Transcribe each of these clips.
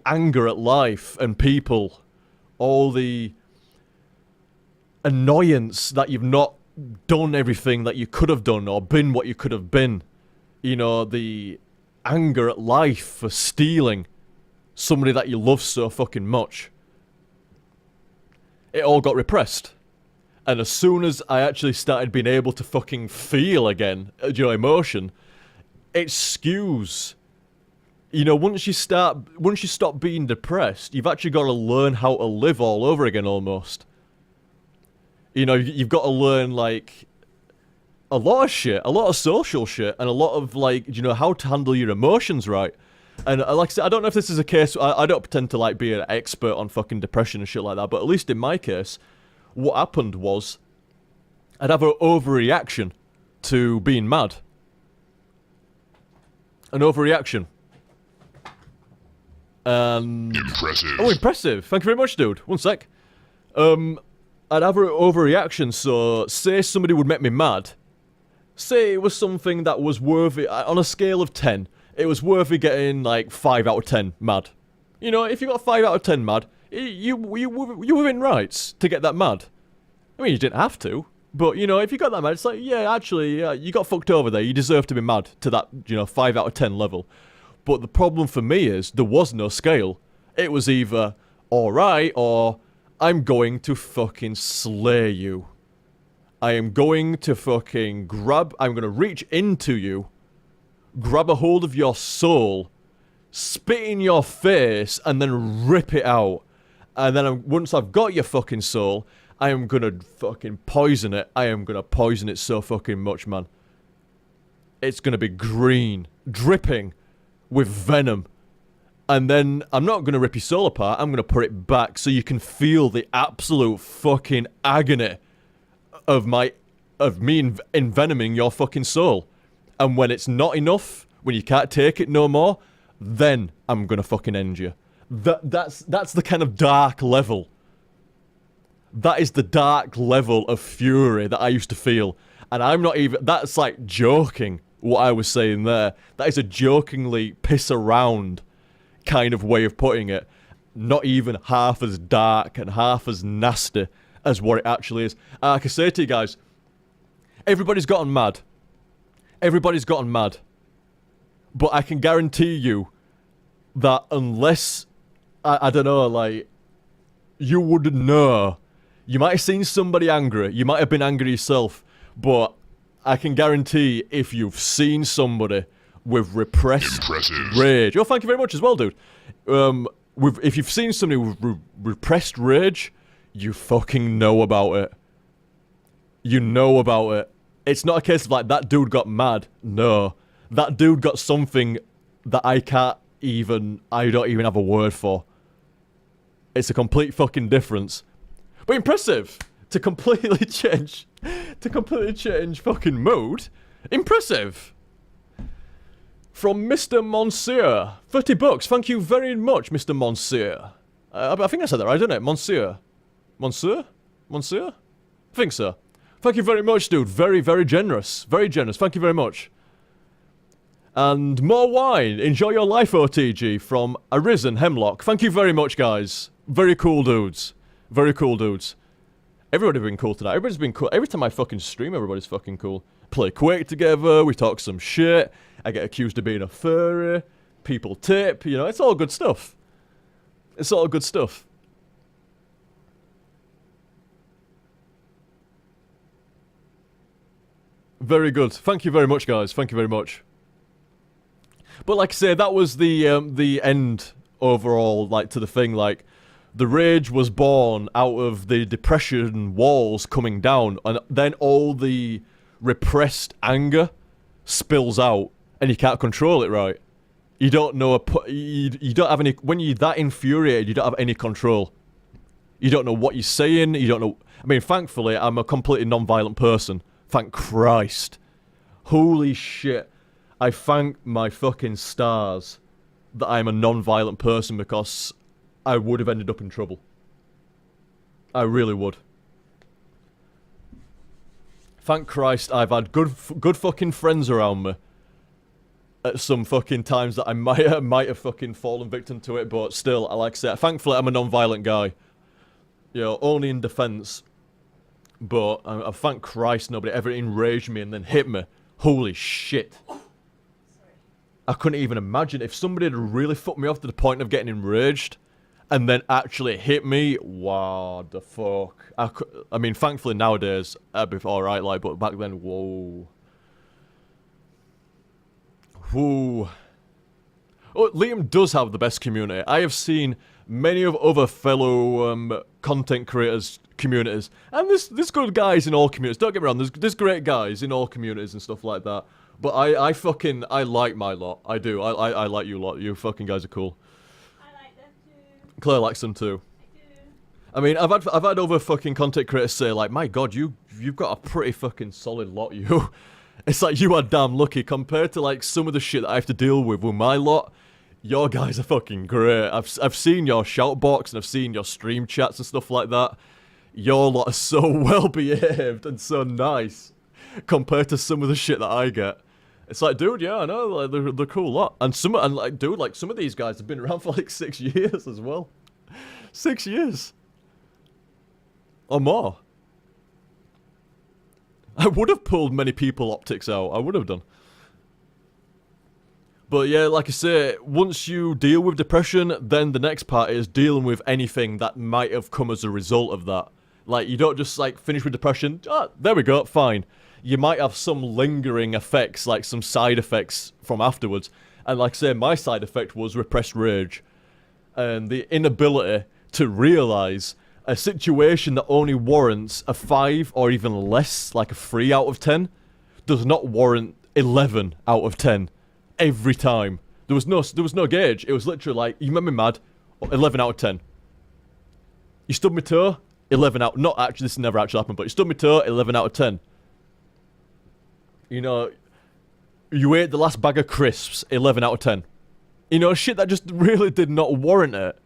anger at life and people, all the annoyance that you've not done everything that you could have done or been what you could have been. You know, the anger at life for stealing somebody that you love so fucking much. It all got repressed. And as soon as I actually started being able to fucking feel again, emotion, it skews. You know, once you stop being depressed, you've actually got to learn how to live all over again almost. You know, you've got to learn, like, a lot of shit, a lot of social shit, and a lot of, like, you know, how to handle your emotions right. And like I said, I don't know if this is a case, I don't pretend to, like, be an expert on fucking depression and shit like that, but at least in my case, what happened was, I'd have an overreaction to being mad. An overreaction. Impressive. Oh, impressive. Thank you very much, dude. One sec. I'd have an overreaction, so say somebody would make me mad. Say it was something that was worthy, on a scale of 10, it was worthy getting, like, 5 out of 10 mad. You know, if you got 5 out of 10 mad, you were within rights to get that mad. I mean, you didn't have to, but, you know, if you got that mad, it's like, yeah, actually, you got fucked over there, you deserve to be mad to that, you know, 5 out of 10 level. But the problem for me is, there was no scale. It was either, alright, or, I'm going to fucking slay you. I am going to fucking I'm gonna reach into you, grab a hold of your soul, spit in your face, and then rip it out. And then once I've got your fucking soul, I am gonna fucking poison it. I am gonna poison it so fucking much, man. It's gonna be green, dripping with venom. And then I'm not gonna rip your soul apart, I'm gonna put it back so you can feel the absolute fucking agony of me envenoming your fucking soul. And when it's not enough, when you can't take it no more, then I'm gonna fucking end you. That's the kind of dark level. That is the dark level of fury that I used to feel. And I'm not even, that's like joking, what I was saying there. That is a jokingly piss around kind of way of putting it. Not even half as dark and half as nasty as what it actually is. I can say to you guys, everybody's gotten mad. Everybody's gotten mad. But I can guarantee you that unless, I don't know, like, you wouldn't know. You might have seen somebody angry. You might have been angry yourself. But I can guarantee if you've seen somebody with repressed rage. Oh, thank you very much as well, dude. If you've seen somebody with repressed rage, you fucking know about it. You know about it. It's not a case of like, that dude got mad. No. That dude got something that I don't even have a word for. It's a complete fucking difference. But impressive! To completely change fucking mood. Impressive! From Mr. Monsieur. 30 bucks. Thank you very much, Mr. Monsieur. I think I said that right, didn't it? Monsieur? Monsieur? Monsieur? I think so. Thank you very much, dude. Very, very generous. Very generous. Thank you very much. And more wine. Enjoy your life, OTG. From Arisen Hemlock. Thank you very much, guys. Very cool dudes. Very cool dudes. Everybody's been cool tonight. Everybody's been cool. Every time I fucking stream, everybody's fucking cool. Play Quake together. We talk some shit. I get accused of being a furry. People tip. You know, it's all good stuff. It's all good stuff. Very good. Thank you very much, guys. Thank you very much. But like I say, that was the end overall, like, to the thing. Like, the rage was born out of the depression walls coming down, and then all the repressed anger spills out, and you can't control it right. You don't know, you don't have any, when you're that infuriated, you don't have any control. You don't know what you're saying, you don't know, I mean, thankfully, I'm a completely non-violent person. Thank Christ. Holy shit. I thank my fucking stars that I'm a non-violent person, because I would have ended up in trouble. I really would. Thank Christ I've had good fucking friends around me at some fucking times that I might have fucking fallen victim to it, but still, I like I say, thankfully I'm a non-violent guy. You know, only in defense. But I thank Christ nobody ever enraged me and then hit me. Holy shit. I couldn't even imagine if somebody had really fucked me off to the point of getting enraged and then actually hit me. Wow, the fuck. I mean, thankfully nowadays I'd be alright, like, but back then, whoa. Whoa. Oh, Liam does have the best community. I have seen many of other fellow content creators' communities, and there's good guys in all communities. Don't get me wrong, there's great guys in all communities and stuff like that. But I like my lot. I do. I like you lot. You fucking guys are cool. I like them too. Claire likes them too. I do. I mean, I've had other fucking content creators say like, my God, you've got a pretty fucking solid lot, you. It's like you are damn lucky compared to like some of the shit that I have to deal with my lot. Your guys are fucking great. I've seen your shout box and I've seen your stream chats and stuff like that. Your lot are so well behaved and so nice compared to some of the shit that I get. It's like, dude, yeah, I know, like, they're cool lot. And like, dude, like, some of these guys have been around for like 6 years as well. 6 years. Or more. I would have pulled many people optics out. I would have done. But yeah, like I say, once you deal with depression, then the next part is dealing with anything that might have come as a result of that. Like, you don't just, like, finish with depression. Ah, there we go, fine. You might have some lingering effects, like some side effects from afterwards. And like I say, my side effect was repressed rage. And the inability to realise a situation that only warrants a 5 or even less, like a 3 out of 10, does not warrant 11 out of 10 every time. There was no gauge. It was literally like, you made me mad, 11 out of 10. You stubbed my toe, 11 out. Not actually, this never actually happened, but you stubbed my toe, 11 out of 10. You know, you ate the last bag of crisps, 11 out of 10. You know, shit that just really did not warrant it.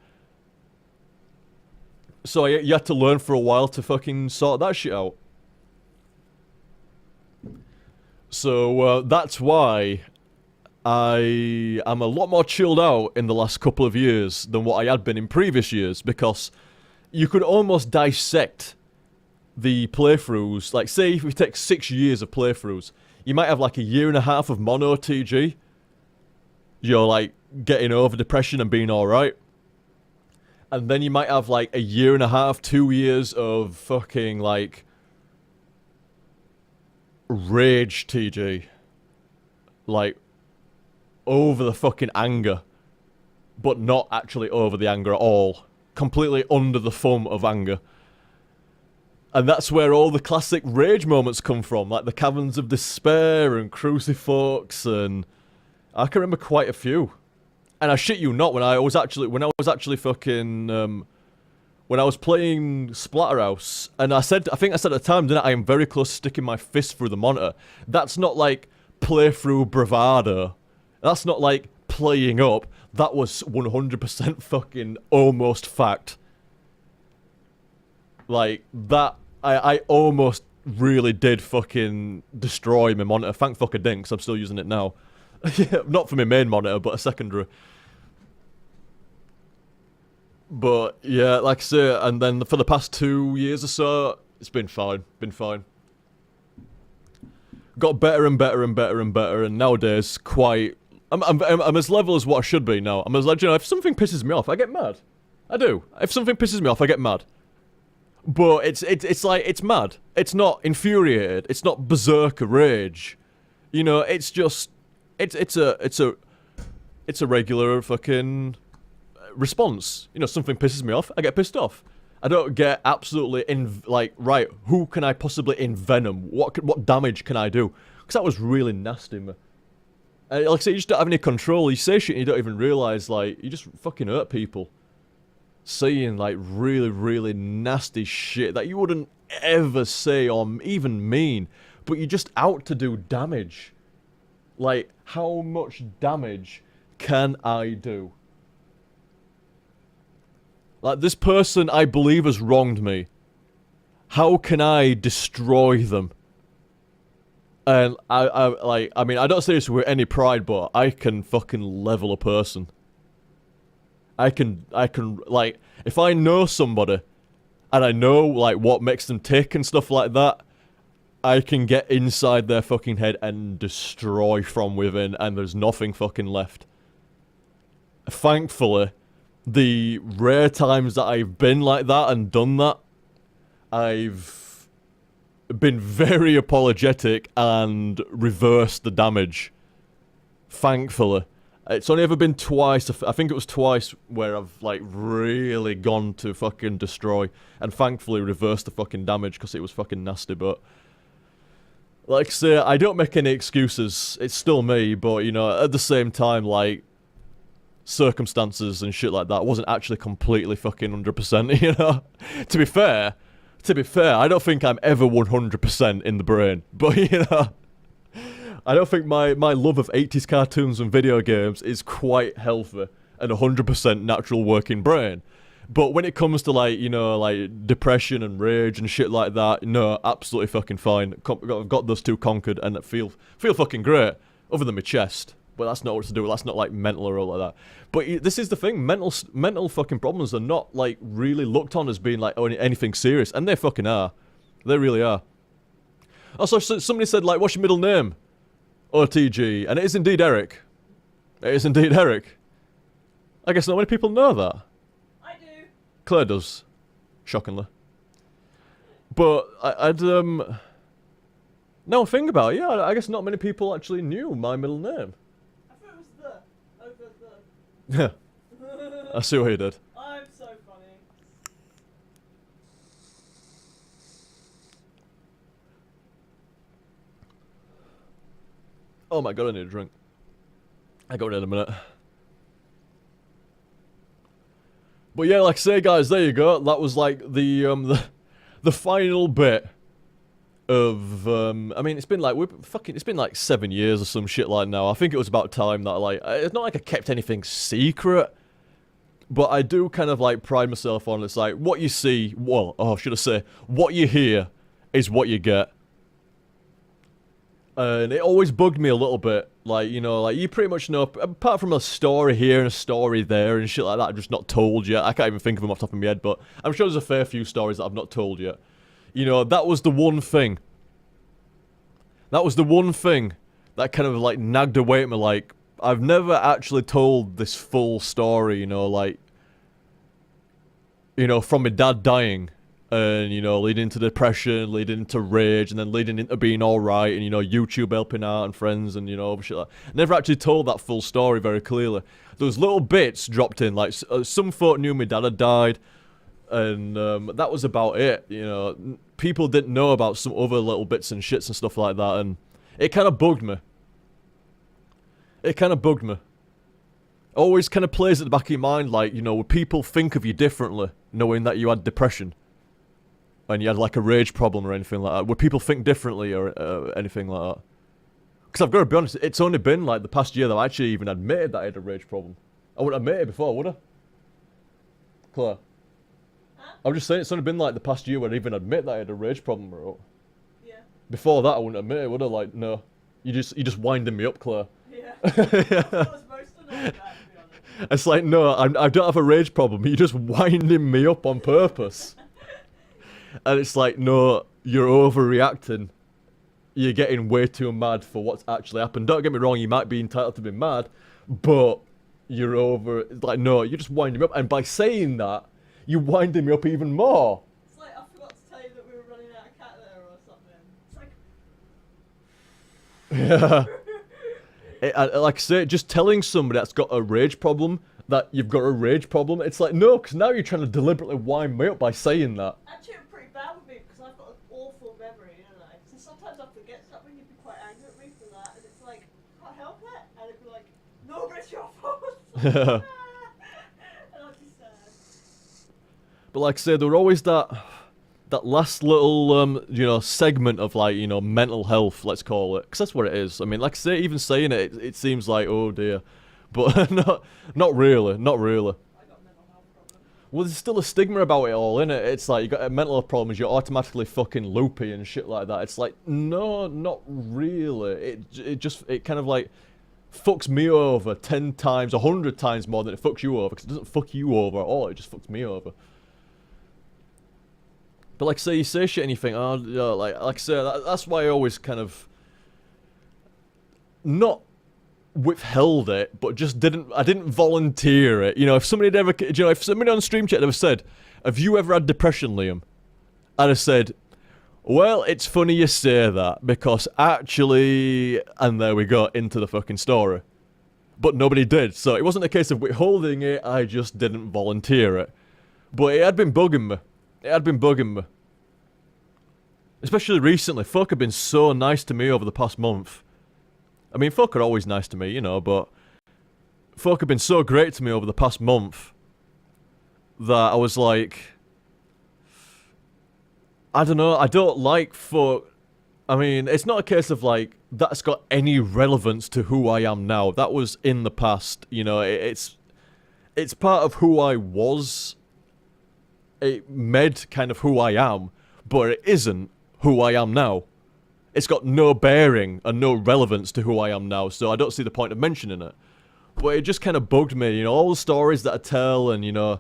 So you had to learn for a while to fucking sort that shit out. So that's why I am a lot more chilled out in the last couple of years than what I had been in previous years, because you could almost dissect the playthroughs. Like, say if we take 6 years of playthroughs, you might have like a year and a half of mono TG. You're like getting over depression and being alright. And then you might have like a year and a half, 2 years of fucking like rage TG. Like, over the fucking anger. But not actually over the anger at all. Completely under the thumb of anger. And that's where all the classic rage moments come from, like the Caverns of Despair and Crucifix, and I can remember quite a few. And I shit you not, when I was actually fucking when I was playing Splatterhouse, and I think I said at the time, didn't I am very close to sticking my fist through the monitor. That's not like playthrough bravado. That's not like playing up. That was 100% fucking almost fact. Like, that, I almost really did fucking destroy my monitor. Thank fuck I didn't, 'cause I'm still using it now. Yeah, not for my main monitor, but a secondary. But, yeah, like I say, and then for the past 2 years or so, it's been fine, Got better and better and better and better, and nowadays, quite... I'm as level as what I should be now. I'm as like, you know, if something pisses me off, I get mad. I do. If something pisses me off, I get mad. But it's like, it's mad. It's not infuriated. It's not berserker rage. You know, it's just, it's a regular fucking response. You know, something pisses me off, I get pissed off. I don't get absolutely like, right, who can I possibly envenom? What damage can I do? Because that was really nasty, man. Like I say, you just don't have any control. You say shit and you don't even realise, like, you just fucking hurt people. Saying, like, really, really nasty shit that you wouldn't ever say or even mean. But you're just out to do damage. Like, how much damage can I do? Like, this person I believe has wronged me. How can I destroy them? And I mean, I don't say this with any pride, but I can fucking level a person. I can, like, if I know somebody, and I know, like, what makes them tick and stuff like that, I can get inside their fucking head and destroy from within, and there's nothing fucking left. Thankfully, the rare times that I've been like that and done that, I've been very apologetic and reversed the damage. Thankfully. It's only ever been twice, I think it was twice, where I've, like, really gone to fucking destroy, and thankfully reversed the fucking damage, because it was fucking nasty, but... Like I say, I don't make any excuses, it's still me, but, you know, at the same time, like, circumstances and shit like that wasn't actually completely fucking 100%, you know? To be fair, I don't think I'm ever 100% in the brain, but, you know... I don't think my love of 80s cartoons and video games is quite healthy and 100% natural working brain. But when it comes to, like, you know, like, depression and rage and shit like that, no, absolutely fucking fine. I've got those two conquered and feel fucking great. Other than my chest. But that's not what to do. That's not, like, mental or all like that. But this is the thing. Mental fucking problems are not, like, really looked on as being, like, anything serious. And they fucking are. They really are. Also, somebody said, like, what's your middle name? OTG, and it is indeed Eric. It is indeed Eric. I guess not many people know that. I do. Claire does. Shockingly. But, now I think about it, yeah, I guess not many people actually knew my middle name. I thought it was the, over the. Yeah. I see what you did. I'm so funny. Oh my god, I need a drink. I got it in a minute. But yeah, like I say, guys, there you go. That was like the final bit of I mean, it's been like it's been like 7 years or some shit like now. I think it was about time that like it's not like I kept anything secret, but I do kind of like pride myself on it's like what you see. Well, oh, should I say what you hear is what you get. And it always bugged me a little bit, like, you know, like, you pretty much know, apart from a story here and a story there and shit like that, I've just not told yet. I can't even think of them off the top of my head, but I'm sure there's a fair few stories that I've not told yet. You know, that was the one thing. That was the one thing that kind of, like, nagged away at me, like, I've never actually told this full story, you know, like, you know, from my dad dying. And, you know, leading into depression, leading into rage, and then leading into being alright, and, you know, YouTube helping out, and friends, and, you know, shit like that. Never actually told that full story very clearly. Those little bits dropped in, like, some folk knew my dad had died, and that was about it, you know. People didn't know about some other little bits and shits and stuff like that, and it kind of bugged me. It kind of bugged me. Always kind of plays at the back of your mind, like, you know, would people think of you differently, knowing that you had depression? And you had like a rage problem or anything like that. Would people think differently or anything like that? Because I've got to be honest, it's only been like the past year that I actually even admitted that I had a rage problem. I wouldn't admit it before, would I? Claire? Huh? I'm just saying it's only been like the past year where I even admit that I had a rage problem, bro. Yeah. Before that I wouldn't admit it, would I? Like, no. You're just winding me up, Claire. Yeah. I was supposed to know that, to be honest. It's like, no, I don't have a rage problem. You're just winding me up on purpose. And it's like, no, you're overreacting. You're getting way too mad for what's actually happened. Don't get me wrong, you might be entitled to be mad, but you're over... It's like, no, you're just winding me up. And by saying that, you're winding me up even more. It's like, I forgot to tell you that we were running out of cat litter or something. It's like... Like I say, just telling somebody that's got a rage problem that you've got a rage problem, it's like, no, because now you're trying to deliberately wind me up by saying that. Actually, it was pretty bad with me because I've got an awful memory, don't I? So sometimes I forget stuff and you'd be quite angry at me for that, and it's like, I can't help it, and it'd be like, no, but it's your fault. And I'd be sad. But like I say, there were always that last little, you know, segment of, like, you know, mental health, let's call it. Because that's what it is. I mean, like I say, even saying it seems like, oh dear. But not really, not really. I got mental health problems. Well, there's still a stigma about it all, innit? It's like, you got mental health problems, you're automatically fucking loopy and shit like that. It's like, no, not really. It kind of like fucks me over 10 times, 100 times more than it fucks you over, because it doesn't fuck you over at all, it just fucks me over. But like, say you say shit and you think, oh, you know, like I say, that's why I always kind of not withheld it, but just I didn't volunteer it. You know, if somebody had ever, you know, if somebody on stream chat had ever said, have you ever had depression, Liam? I'd have said, well, it's funny you say that, because actually, and there we go, into the fucking story. But nobody did, so it wasn't a case of withholding it, I just didn't volunteer it. But it had been bugging me. It had been bugging me. Especially recently, folk have been so nice to me over the past month. I mean, folk are always nice to me, you know, but folk have been so great to me over the past month that I was like, I don't know, I don't like folk. I mean, it's not a case of like, that's got any relevance to who I am now. That was in the past, you know, it's part of who I was. It made kind of who I am, but it isn't who I am now. It's got no bearing and no relevance to who I am now, so I don't see the point of mentioning it. But it just kind of bugged me, you know, all the stories that I tell, and, you know,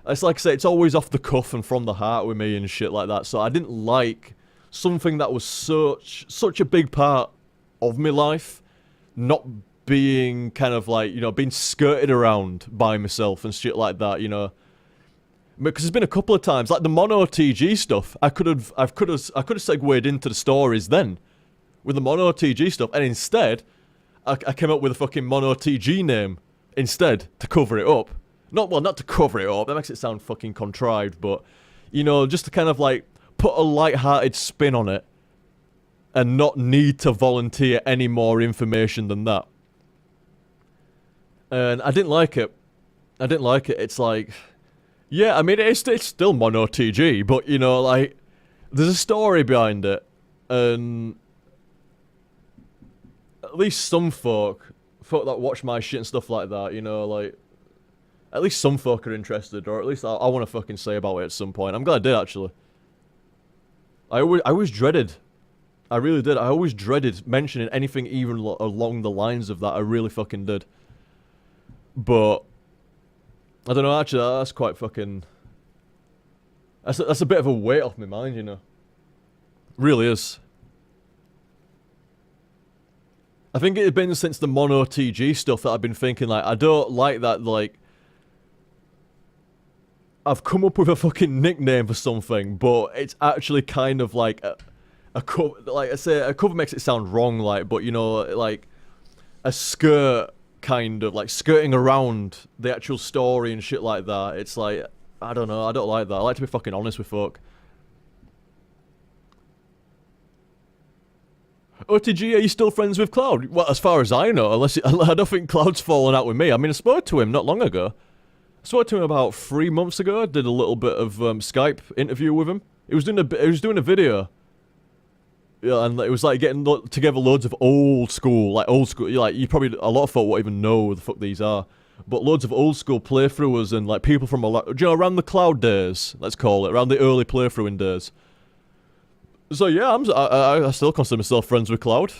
it's like I say, it's always off the cuff and from the heart with me and shit like that, so I didn't like something that was such a big part of my life not being kind of like, you know, being skirted around by myself and shit like that, you know. Because there's been a couple of times, like the mono TG stuff, I could have segued into the stories then, with the mono TG stuff, and instead, I came up with a fucking mono TG name instead to cover it up. Not to cover it up. That makes it sound fucking contrived, but you know, just to kind of like put a light-hearted spin on it, and not need to volunteer any more information than that. And I didn't like it. I didn't like it. It's like, yeah, I mean, it's still mono TG, but, you know, like, there's a story behind it, and at least some folk that watch my shit and stuff like that, you know, like, at least some folk are interested, or at least I want to fucking say about it at some point. I'm glad I did, actually. I always dreaded, I really did, I always dreaded mentioning anything even along the lines of that. I really fucking did. But I don't know, actually, that's quite fucking... That's a bit of a weight off my mind, you know. Really is. I think it had been since the mono TG stuff that I've been thinking, like, I don't like that, like... I've come up with a fucking nickname for something, but it's actually kind of like a cover... Like I say, a cover makes it sound wrong, like, but, you know, like... A skirt... kind of like skirting around the actual story and shit like that. It's like, I don't know, I don't like that. I like to be fucking honest with folk. OTG, are you still friends with Cloud? Well, as far as I know, I don't think Cloud's fallen out with me. I mean, I spoke to him not long ago. I spoke to him about 3 months ago. I did a little bit of Skype interview with him. He was doing a video. Yeah, and it was like getting together loads of old school, like you probably, a lot of folk won't even know who the fuck these are, but loads of old school playthroughers and like people from you know, around the Cloud days, let's call it, around the early playthroughing days. So yeah, I still consider myself friends with Cloud.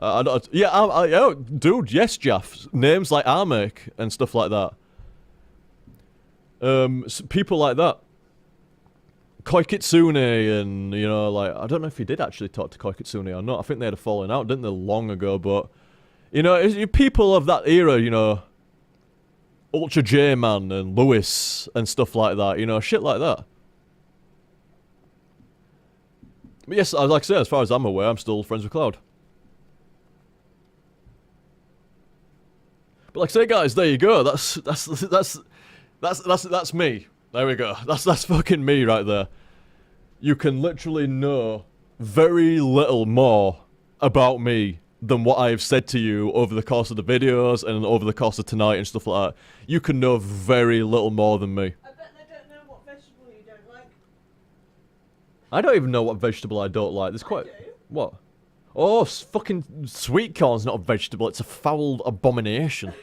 Yeah, dude, yes, Jaff, names like Armek and stuff like that. People like that. Koi Kitsune and, you know, like, I don't know if he did actually talk to Koi Kitsune or not. I think they had a falling out, didn't they, long ago, but, you know, people of that era, you know, Ultra J-Man and Lewis and stuff like that, you know, shit like that. But yes, like I say, as far as I'm aware, I'm still friends with Cloud. But like I say, guys, there you go. That's me. There we go. That's fucking me right there. You can literally know very little more about me than what I have said to you over the course of the videos and over the course of tonight and stuff like that. You can know very little more than me. I bet they don't know what vegetable you don't like. I don't even know what vegetable I don't like. There's quite... I do. What? Oh, fucking sweet corn's not a vegetable. It's a foul abomination.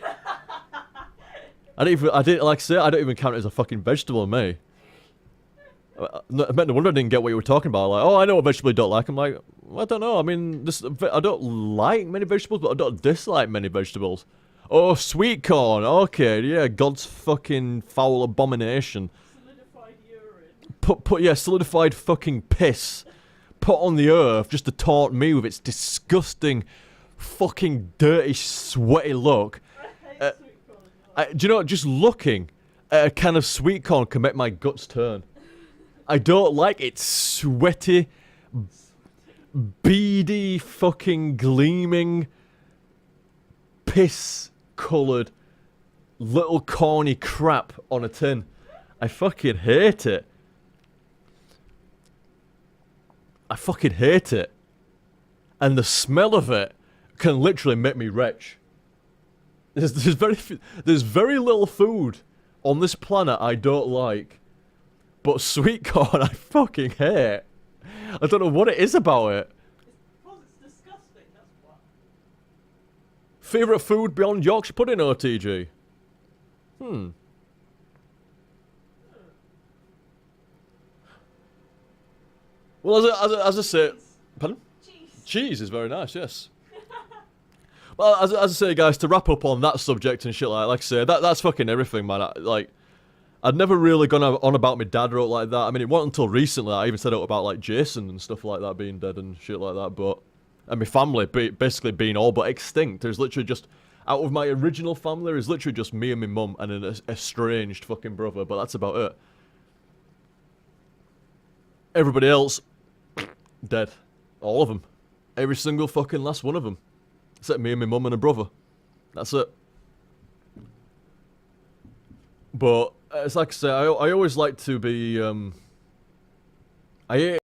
I didn't, like I say, I don't even count it as a fucking vegetable, me. No wonder I didn't get what you were talking about. Like, oh, I know what vegetable you don't like. I'm like, well, I don't know. I mean, I don't like many vegetables, but I don't dislike many vegetables. Oh, sweet corn. Okay, yeah, God's fucking foul abomination. Solidified urine. Yeah, solidified fucking piss. Put on the earth just to taunt me with its disgusting, fucking dirty, sweaty look. I hate sweet corn. Do you know what? Just looking at a can of sweet corn can make my guts turn. I don't like its sweaty, beady, fucking gleaming, piss-coloured, little corny crap on a tin. I fucking hate it. I fucking hate it. And the smell of it can literally make me retch. There's very little food on this planet I don't like. But sweet corn I fucking hate. I don't know what it is about it. Because it's disgusting, that's what. Favourite food beyond Yorkshire pudding, OTG? Well, as I say... Pardon? Cheese. Cheese is very nice, yes. Well, as I say, guys, to wrap up on that subject and shit like I say, that's fucking everything, man. I'd never really gone on about my dad or like that. I mean, it wasn't until recently I even said out about, like, Jason and stuff like that being dead and shit like that, but... And my family basically being all but extinct. There's literally just... Out of my original family, there's literally just me and my mum and an estranged fucking brother, but that's about it. Everybody else... dead. All of them. Every single fucking last one of them. Except me and my mum and a brother. That's it. But, it's like I say, I always like to be, I